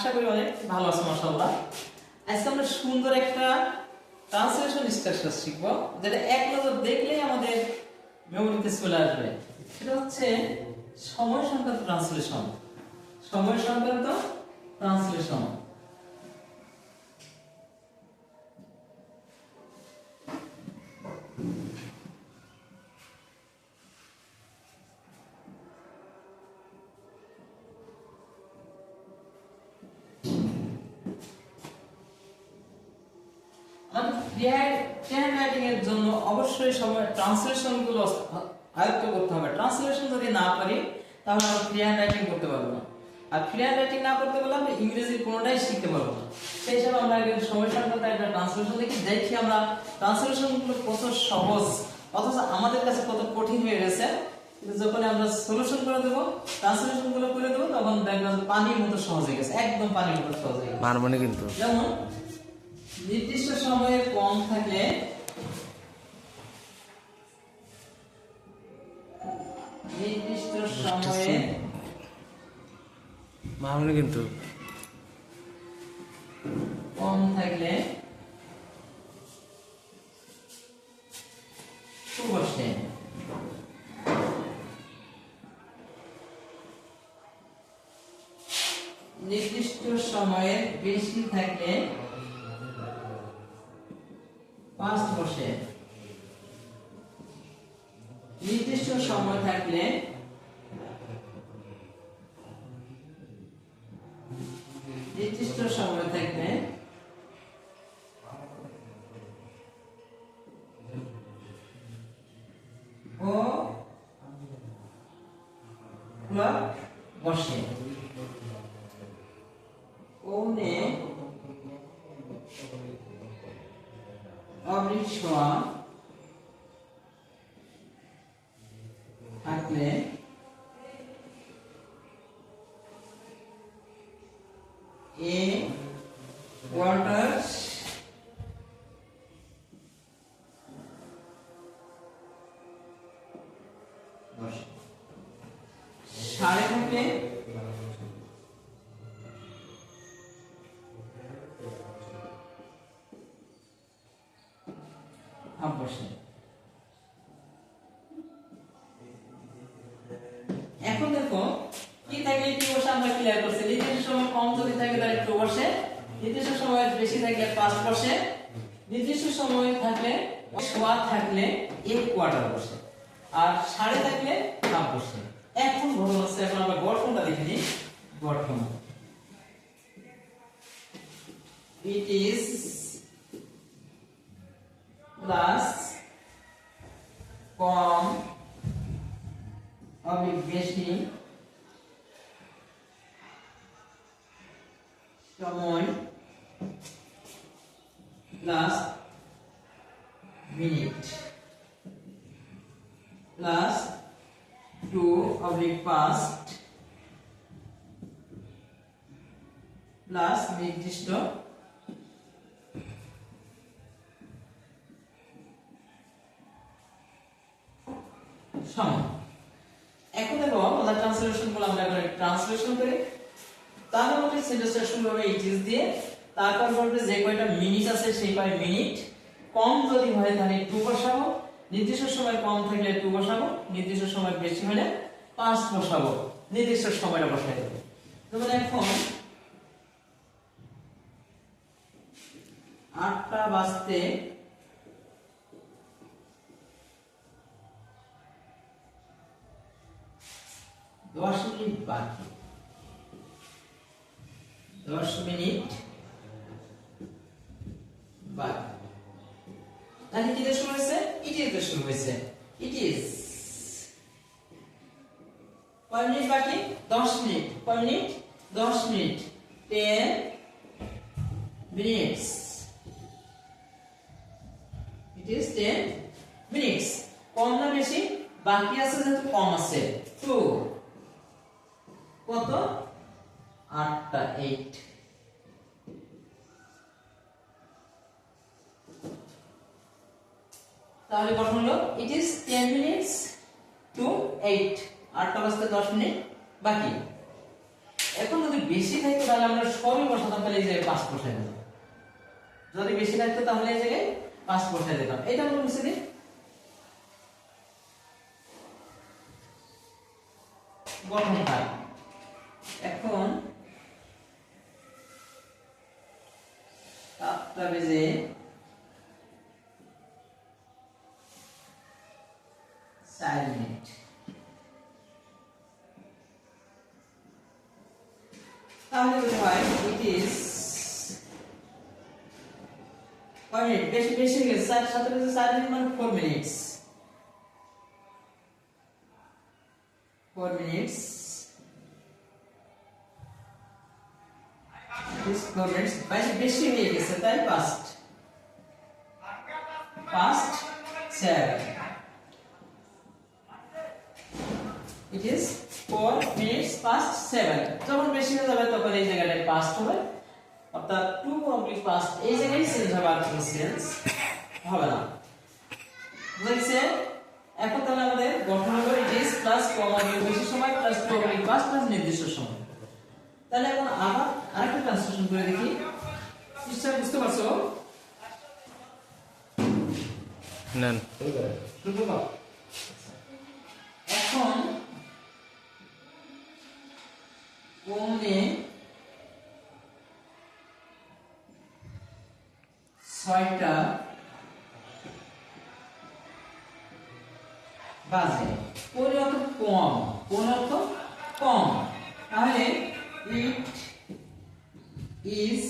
আশা করি অনেক ভালো আছো মাশাআল্লাহ। আজকে আমরা সুন্দর একটা ট্রান্সলেশন স্ট্রাকচার শিখব, যেটা এক নজর দেখলেই আমাদের মেমোরিতে চলে আসবে। সেটা হচ্ছে সময় সংক্রান্ত ট্রান্সলেশন। সময় সংক্রান্ত ট্রান্সলেশন। ফ্রিহ্যান্ড রাইটিং এর জন্য অবশ্যই সময় ট্রান্সলেশন গুলো আয়ত্ত করতে হবে। ট্রান্সলেশন যদি না পারি তাহলে আমরা ফ্রিহ্যান্ড রাইটিং করতে পারবো না, আর ফ্রিহ্যান্ড রাইটিং না করতে পারলে আমরা ইংরেজি কোনোটাই শিখতে পারবো না। সেই হিসাবে আমরা একটু সময় সংক্রান্ত একটা ট্রান্সলেশন দেখি আমরা ট্রান্সলেশন গুলো কত সহজ অথচ আমাদের কাছে কত কঠিন হয়ে গেছে। কিন্তু যখন আমরা সলিউশন করে দেবো, ট্রান্সলেশন গুলো করে দেবো, তখন দেখবেন পানির মতো সহজ হয়ে গেছে, একদম পানির মতো সহজ হয়ে গেছে। মানবনে কিন্তু যেমন নির্দিষ্ট সময়ে কম থাকলে নির্দিষ্ট সময়ে মানবনে কিন্তু কম থাকলে বসে, নির্দিষ্ট সময়ে বেশি থাকলে পাস্ট বসে, নির্দিষ্ট সময় থাকলে নির্দিষ্ট সময় থাকলে ও বসে। ওনে অবৃষা থাকলে এ ওয়াটার্স সাড়ে থাকলে বসে। এখন দেখো কি থাকলে কি বসে আমরা ক্লিয়ার করছি। নির্দিষ্ট সময় কম যদি থাকে তাহলে টু বসে, নির্দিষ্ট সময় বেশি থাকলে পাঁচ বসে, নির্দিষ্ট সময় থাকলে সোয়া থাকলে এক কোয়ার্টার বসে, আর সাড়ে থাকলে হাফ বসে। এখন বড় হচ্ছে, এখন আমরা গঠনটা দেখে নিই। গঠন ইট ইজ প্লাস কম অনেক বেশি সময় plus minute plus to oblique past plus নির্দিষ্ট সময়। এখন দেখো আমরা ট্রান্সলেশন গুলো আমরা এখন ট্রান্সলেশন করি। তার মধ্যে সেন্টেন্সটা শুরু হবে ইট ইজ দিয়ে, তারপর বলবে যে কয়টা মিনিট আছে সেই কয় মিনিট, কম যদি হয় তাহলে টু বসাবো, নির্দিষ্ট সময় কম থাকলে টু বসাবো, নির্দিষ্ট সময় বেশি হলে পাঁচ বসাবো, নির্দিষ্ট সময়টা বসাই দেবো। যেমন এখন 8টা বাজতে 10 মিনিট বাকি, 10 মিনিট বাকি। তাহলে কি দিয়ে শুরু হয়েছে? ইট ইজ দিয়ে শুরু হয়েছে। ইট ইজ কয় মিনিট বাকি? 10 মিনিট। কয় minute? 10 minute. 10 minutes. It is 10 minutes. কম না বেশি? বাকি আছে যেহেতু কম আছে, 2 কত? 8টা 8। তাহলে গঠন হলো ইট ইজ 10 মিনিটস টু 8, 8টা বাজতে 10 মিনিট বাকি। এখন যদি বেশি থাকে তাহলে আমরা সবই বসাতাম, তাহলে এই জায়গায় 5 বসাই দিতাম। যদি বেশি থাকতো তাহলে এই জায়গায় 5 বসাই দিতাম। এটা আমরা মুছে দিই। গঠনটা এখন 7টা বেজে 4 মিনিট। তাহলে বলতে হয় ইট ইজ কয় মিনিট, বেশি বেশি হয়ে গেছে, 7 বেজে 4 মিনিট মানে 4 মিনিটস। 4 মিনিটস বেশি হয়ে গেছে, তাই past 7 it is 4 minutes past 7। যখন বেশি হয়ে যাবে তখন এই জায়গাটায় past হবে, অর্থাৎ 2 oblique past এই জায়গায় চেঞ্জ হবে, আর কোনো চেঞ্জ হবে না। বুঝছে? এখন তাহলে আমাদের গঠন হলো it is প্লাস কমা বেশি সময় প্লাস 2 oblique past প্লাস নির্দিষ্ট সময়। তাহলে এখন আবার আরেকটা ট্রান্সলেশন করে দেখি, নিশ্চয় বুঝতে পারছো? নেন এখন পৌনে 6টা বাজে। পৌনে অত কম, পৌনে অত কম, তাহলে it is